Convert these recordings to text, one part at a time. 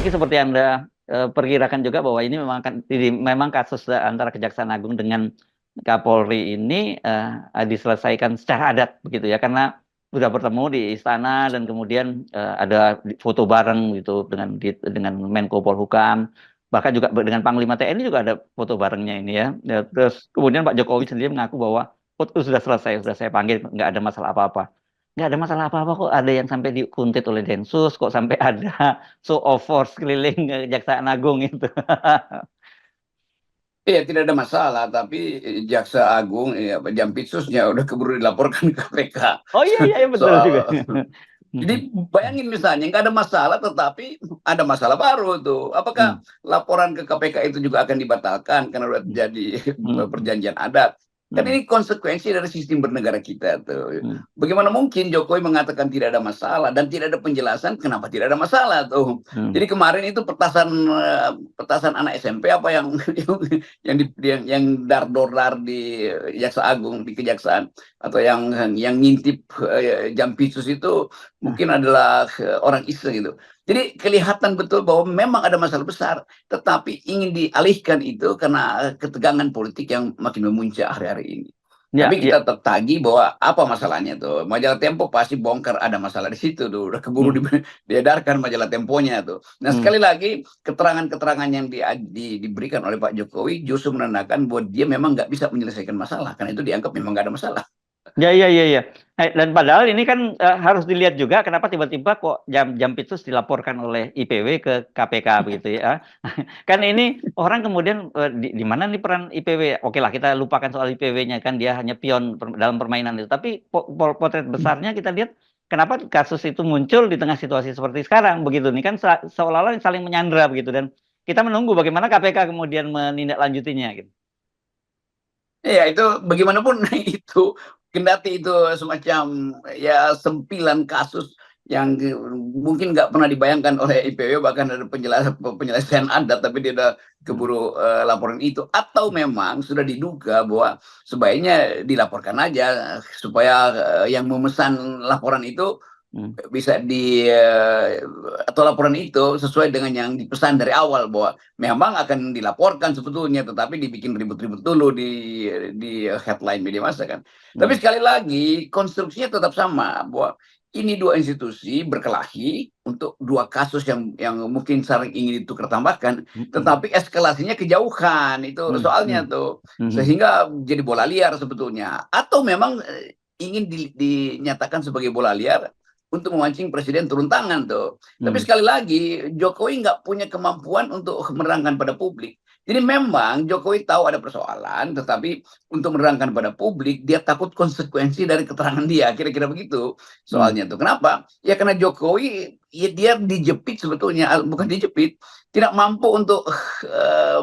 Rocky, seperti Anda perkirakan juga bahwa ini memang kasus antara Kejaksaan Agung dengan Kapolri ini diselesaikan secara adat begitu ya, karena sudah bertemu di istana dan kemudian ada foto bareng gitu dengan Menko Polhukam, bahkan juga dengan Panglima TNI juga ada foto barengnya ini ya. Terus kemudian Pak Jokowi sendiri mengaku bahwa itu sudah selesai, sudah saya panggil, nggak ada masalah apa-apa. Nggak ada masalah apa-apa kok, ada yang sampai dikuntit oleh Densus, kok sampai ada show of force keliling Kejaksaan Agung itu. Iya, tidak ada masalah, tapi Jaksa Agung, ya, Jampitsusnya udah keburu dilaporkan ke KPK. Oh iya iya betul juga. Soal, jadi bayangin misalnya nggak ada masalah, tetapi ada masalah baru tuh. Apakah laporan ke KPK itu juga akan dibatalkan karena udah terjadi perjanjian adat? Kan ini konsekuensi dari sistem bernegara kita tuh. Bagaimana mungkin Jokowi mengatakan tidak ada masalah dan tidak ada penjelasan kenapa tidak ada masalah tuh. Jadi kemarin itu petasan anak SMP apa yang dar di Jaksa Agung, di Kejaksaan, atau yang ngintip Jampitsus itu mungkin adalah orang iseng gitu. Jadi kelihatan betul bahwa memang ada masalah besar, tetapi ingin dialihkan itu karena ketegangan politik yang makin memuncak hari-hari ini. Ya, Tapi ya. kita tertagi bahwa apa masalahnya tuh. Majalah Tempo pasti bongkar ada masalah di situ tuh. Udah keburu diedarkan majalah Temponya tuh. Nah, sekali lagi keterangan-keterangan yang diberikan oleh Pak Jokowi justru menandakan bahwa dia memang nggak bisa menyelesaikan masalah. Karena itu dianggap memang nggak ada masalah. Ya, ya, ya, ya. Dan padahal ini kan harus dilihat juga kenapa tiba-tiba kok Jampitsus dilaporkan oleh IPW ke KPK begitu ya. Kan ini orang kemudian di mana nih peran IPW? Oke lah, kita lupakan soal IPW-nya, kan dia hanya pion dalam permainan itu. Tapi potret besarnya kita lihat kenapa kasus itu muncul di tengah situasi seperti sekarang begitu nih, kan seolah-olah saling menyandra begitu, dan kita menunggu bagaimana KPK kemudian menindaklanjutinya gitu. Ya, itu bagaimanapun itu, kendati itu semacam ya sempilan kasus yang mungkin nggak pernah dibayangkan oleh IPW, bahkan ada penyelesaian adat, tapi dia udah keburu laporan itu, atau memang sudah diduga bahwa sebaiknya dilaporkan aja supaya yang memesan laporan itu bisa atau laporan itu sesuai dengan yang dipesan dari awal, bahwa memang akan dilaporkan sebetulnya, tetapi dibikin ribut-ribut dulu di headline media massa kan. Tapi sekali lagi konstruksinya tetap sama, bahwa ini dua institusi berkelahi untuk dua kasus yang mungkin saling ingin ditukar tambahkan, tetapi eskalasinya kejauhan itu soalnya tuh, sehingga jadi bola liar sebetulnya, atau memang ingin dinyatakan sebagai bola liar untuk memancing presiden turun tangan tuh. Tapi sekali lagi Jokowi nggak punya kemampuan untuk menerangkan pada publik. Jadi memang Jokowi tahu ada persoalan, tetapi untuk menerangkan pada publik dia takut konsekuensi dari keterangan dia. Kira-kira begitu soalnya tuh. Kenapa? Ya karena Jokowi ya dia dijepit sebetulnya, bukan dijepit, tidak mampu untuk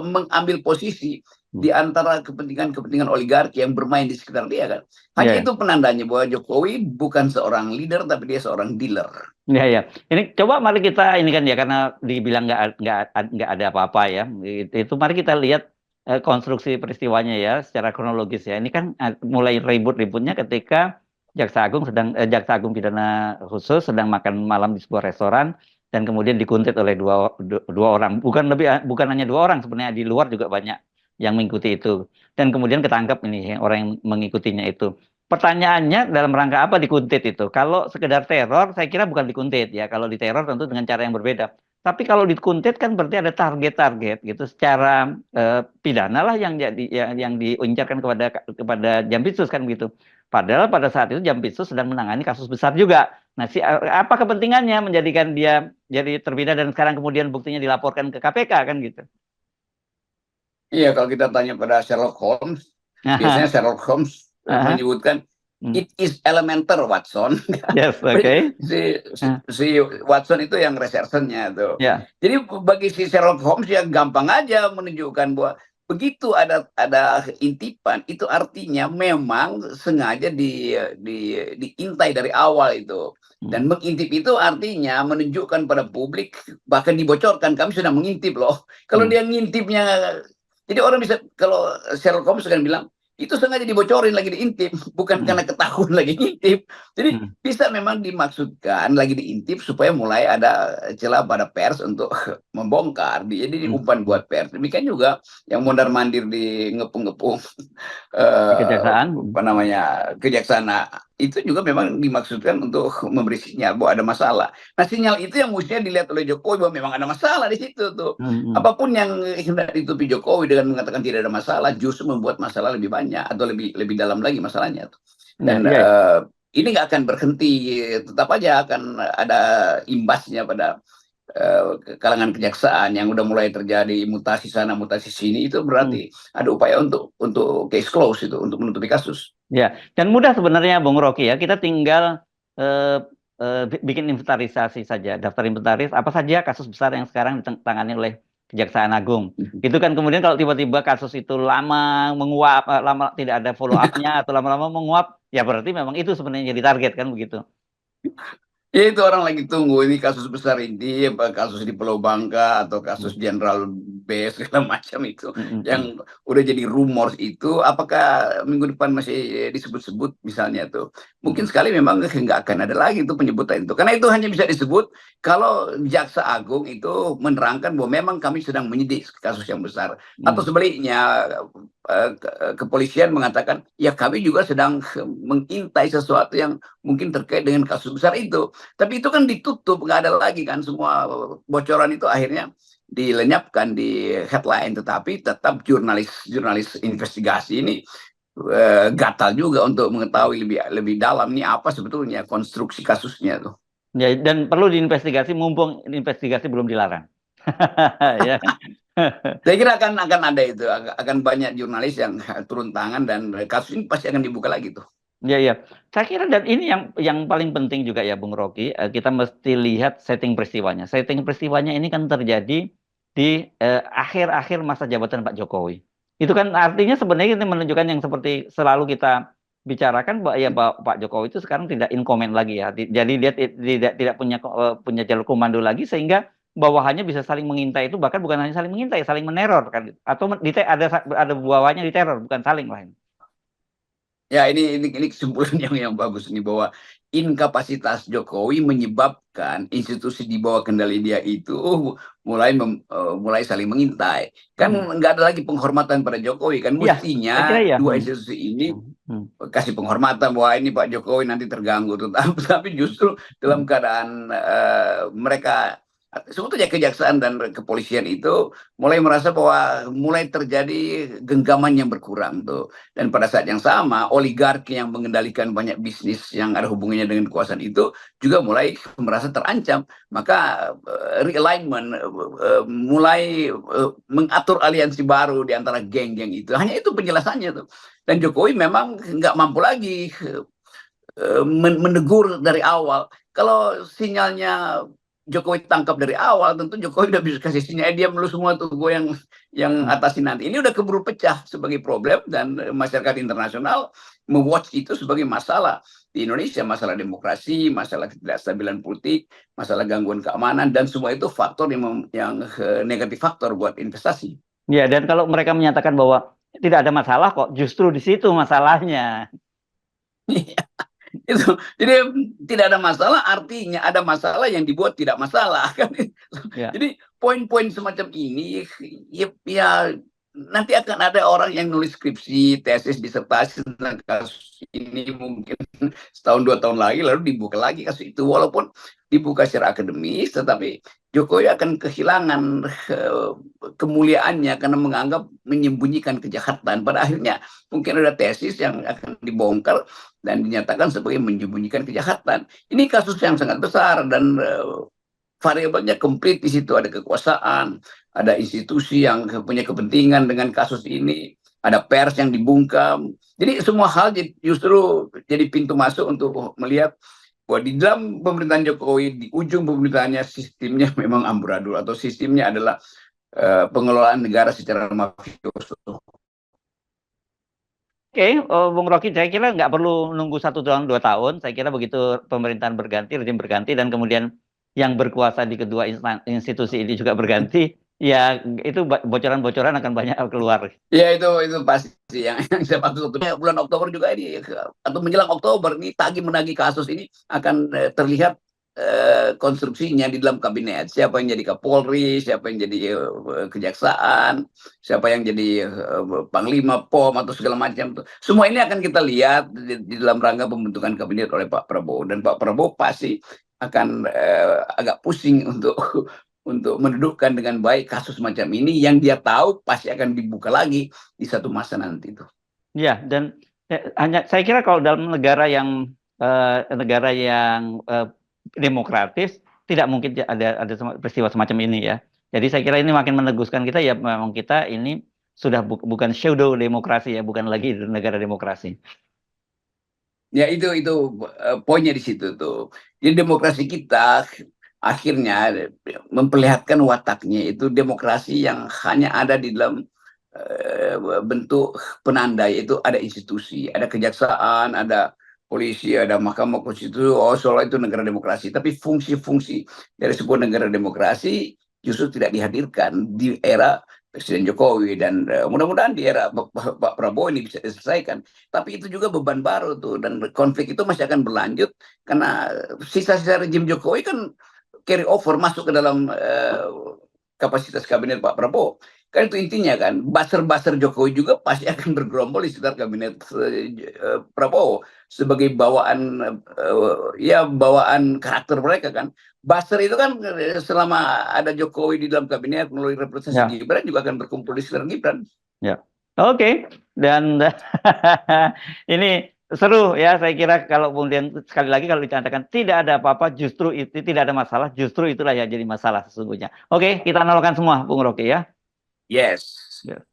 mengambil posisi di antara kepentingan-kepentingan oligarki yang bermain di sekitar dia kan. Hanya itu penandanya bahwa Jokowi bukan seorang leader, tapi dia seorang dealer. Ya, ya. Ini coba mari kita ini kan ya, karena dibilang nggak ada apa-apa ya. Itu mari kita lihat konstruksi peristiwanya ya secara kronologis ya. Ini kan mulai ribut-ributnya ketika Jaksa Agung Pidana Khusus sedang makan malam di sebuah restoran, dan kemudian dikuntit oleh dua orang. Bukan hanya dua orang, sebenarnya di luar juga banyak yang mengikuti itu. Dan kemudian ketangkap ini orang yang mengikutinya itu. Pertanyaannya dalam rangka apa dikuntit itu? Kalau sekedar teror, saya kira bukan dikuntit ya. Kalau diteror tentu dengan cara yang berbeda. Tapi kalau dikuntit kan berarti ada target-target gitu. Secara pidana lah yang diincarkan kepada Jampitsus kan gitu. Padahal pada saat itu Jampitsus sedang menangani kasus besar juga. Nah, apa kepentingannya menjadikan dia jadi terpidana dan sekarang kemudian buktinya dilaporkan ke KPK kan gitu? Iya, kalau kita tanya pada Sherlock Holmes, biasanya Sherlock Holmes menyebutkan it is elementer, Watson. Yes, oke. Si Watson itu yang resersennya tuh. Yeah. Jadi bagi si Sherlock Holmes ya gampang aja menunjukkan bahwa begitu ada intipan, itu artinya memang sengaja diintai dari awal itu. Dan mengintip itu artinya menunjukkan pada publik, bahkan dibocorkan, kami sudah mengintip loh. Kalau dia ngintipnya, jadi orang bisa, kalau Sherlock Holmes kan bilang, itu sengaja dibocorin lagi diintip, bukan karena ketahuan lagi ngintip. Jadi bisa memang dimaksudkan lagi diintip supaya mulai ada celah pada pers untuk membongkar. Jadi umpan buat pers. Demikian juga yang mondar-mandir di ngepung-ngepung Di kejaksaan. apa namanya kejaksaan itu juga memang dimaksudkan untuk memberi sinyal bahwa ada masalah. Nah, sinyal itu yang mestinya dilihat oleh Jokowi bahwa memang ada masalah di situ tuh. Apapun yang hendak ditutupi Jokowi dengan mengatakan tidak ada masalah, justru membuat masalah lebih banyak atau lebih dalam lagi masalahnya tuh. Dan ini nggak akan berhenti, tetap aja akan ada imbasnya pada kalangan kejaksaan yang udah mulai terjadi mutasi sana mutasi sini. Itu berarti ada upaya untuk case close itu, untuk menutupi kasus. Ya, dan mudah sebenarnya Bung Rocky ya, kita tinggal bikin inventarisasi saja, daftar inventaris apa saja kasus besar yang sekarang ditangani oleh Kejaksaan Agung. Itu kan kemudian kalau tiba-tiba kasus itu lama menguap, lama tidak ada follow up-nya atau lama-lama menguap, ya berarti memang itu sebenarnya jadi target kan begitu. Ya itu orang lagi tunggu ini kasus besar ini, kasus di Pulau Bangka atau kasus Jenderal B segala macam itu yang udah jadi rumor itu, apakah minggu depan masih disebut-sebut misalnya tuh. Mungkin sekali memang nggak akan ada lagi itu penyebutan itu, karena itu hanya bisa disebut kalau Jaksa Agung itu menerangkan bahwa memang kami sedang menyidik kasus yang besar, atau sebaliknya kepolisian mengatakan ya kami juga sedang mengintai sesuatu yang mungkin terkait dengan kasus besar itu. Tapi itu kan ditutup, nggak ada lagi kan, semua bocoran itu akhirnya dilenyapkan di headline. Tetapi tetap jurnalis investigasi ini gatal juga untuk mengetahui lebih dalam ini apa sebetulnya konstruksi kasusnya tuh. Ya, dan perlu diinvestigasi mumpung investigasi belum dilarang. Ya. Saya kira akan ada itu, akan banyak jurnalis yang turun tangan dan kasus ini pasti akan dibuka lagi tuh. Ya, ya. Saya kira dan ini yang paling penting juga ya Bung Rocky, kita mesti lihat setting peristiwanya. Setting peristiwanya ini kan terjadi di akhir-akhir masa jabatan Pak Jokowi. Itu kan artinya sebenarnya ini menunjukkan yang seperti selalu kita bicarakan bahwa ya Pak Jokowi itu sekarang tidak in comment lagi ya. Jadi dia tidak punya jalur komando lagi, sehingga bawahannya bisa saling mengintai, itu bahkan bukan hanya saling mengintai, saling meneror kan, atau ada bawahnya diteror, bukan saling lain. Ya ini kesimpulan yang bagus nih, bahwa inkapasitas Jokowi menyebabkan institusi di bawah kendali dia itu mulai saling mengintai. Kan nggak ada lagi penghormatan pada Jokowi kan, mestinya ya. dua institusi ini kasih penghormatan bahwa ini Pak Jokowi nanti terganggu, tapi justru dalam keadaan mereka sebetulnya kejaksaan dan kepolisian itu mulai merasa bahwa mulai terjadi genggaman yang berkurang tuh. Dan pada saat yang sama oligarki yang mengendalikan banyak bisnis yang ada hubungannya dengan kekuasaan itu juga mulai merasa terancam. Maka realignment mulai mengatur aliansi baru di antara geng-geng itu. Hanya itu penjelasannya tuh. Dan Jokowi memang nggak mampu lagi menegur dari awal. Kalau sinyalnya Jokowi tangkap dari awal, tentu Jokowi udah bisa kasih sinyal, diam dulu semua tuh, gue yang atasin nanti. Ini udah keburu pecah sebagai problem, dan masyarakat internasional me-watch itu sebagai masalah di Indonesia, masalah demokrasi, masalah ketidakstabilan politik, masalah gangguan keamanan, dan semua itu faktor yang negatif faktor buat investasi. Ya, dan kalau mereka menyatakan bahwa tidak ada masalah kok, justru di situ masalahnya. Itu jadi tidak ada masalah, artinya ada masalah yang dibuat tidak masalah kan. Jadi poin-poin semacam ini ya nanti akan ada orang yang nulis skripsi, tesis, disertasi tentang kasus ini mungkin setahun 2 tahun lagi, lalu dibuka lagi kasus itu, walaupun dibuka secara akademis, tetapi Jokowi akan kehilangan kemuliaannya karena menganggap menyembunyikan kejahatan. Pada akhirnya mungkin ada tesis yang akan dibongkar dan dinyatakan sebagai menyembunyikan kejahatan. Ini kasus yang sangat besar dan variabelnya komplit. Di situ ada kekuasaan, ada institusi yang punya kepentingan dengan kasus ini, ada pers yang dibungkam. Jadi semua hal justru jadi pintu masuk untuk melihat bahwa di dalam pemerintahan Jokowi, di ujung pemerintahannya, sistemnya memang amburadul, atau sistemnya adalah pengelolaan negara secara mafioso. Oke, Bung Rocky, saya kira nggak perlu nunggu 1 tahun 2 tahun. Saya kira begitu pemerintahan berganti, rezim berganti, dan kemudian yang berkuasa di kedua institusi ini juga berganti, Ya itu bocoran-bocoran akan banyak keluar. Ya itu pasti yang saya maksud. Bulan Oktober juga ini atau menjelang Oktober ini menagih kasus ini akan terlihat konstruksinya di dalam kabinet. Siapa yang jadi Kapolri, siapa yang jadi kejaksaan, siapa yang jadi Panglima POM atau segala macam tuh. Semua ini akan kita lihat di dalam rangka pembentukan kabinet oleh Pak Prabowo, dan Pak Prabowo pasti akan agak pusing untuk mendudukkan dengan baik kasus macam ini yang dia tahu pasti akan dibuka lagi di satu masa nanti itu. Ya, dan hanya saya kira kalau dalam negara yang demokratis tidak mungkin ada peristiwa semacam ini ya. Jadi saya kira ini makin meneguhkan kita ya, memang kita ini sudah bukan pseudo demokrasi ya, bukan lagi negara demokrasi. Ya itu poinnya di situ tuh. Jadi demokrasi kita akhirnya memperlihatkan wataknya itu demokrasi yang hanya ada di dalam bentuk penandai. Itu ada institusi, ada kejaksaan, ada polisi, ada mahkamah konstitusi. Oh, seolah itu negara demokrasi. Tapi fungsi-fungsi dari sebuah negara demokrasi justru tidak dihadirkan di era Presiden Jokowi, dan mudah-mudahan di era Pak Prabowo ini bisa diselesaikan. Tapi itu juga beban baru tuh, dan konflik itu masih akan berlanjut karena sisa-sisa rejim Jokowi kan carry over masuk ke dalam kapasitas kabinet Pak Prabowo. Kan itu intinya kan, buzzer-buzzer Jokowi juga pasti akan bergerombol di sekitar kabinet Prabowo sebagai bawaan karakter mereka kan. Buzzer itu kan selama ada Jokowi di dalam kabinet melalui representasi Gibran juga akan berkumpul di sekitar Gibran. Ya, oke. Dan ini seru ya, saya kira kalau kemudian sekali lagi kalau dikatakan tidak ada apa-apa, justru itu tidak ada masalah, justru itulah ya jadi masalah sesungguhnya. Oke, kita nolkan semua, Bung Rocky ya. Yes. Ya.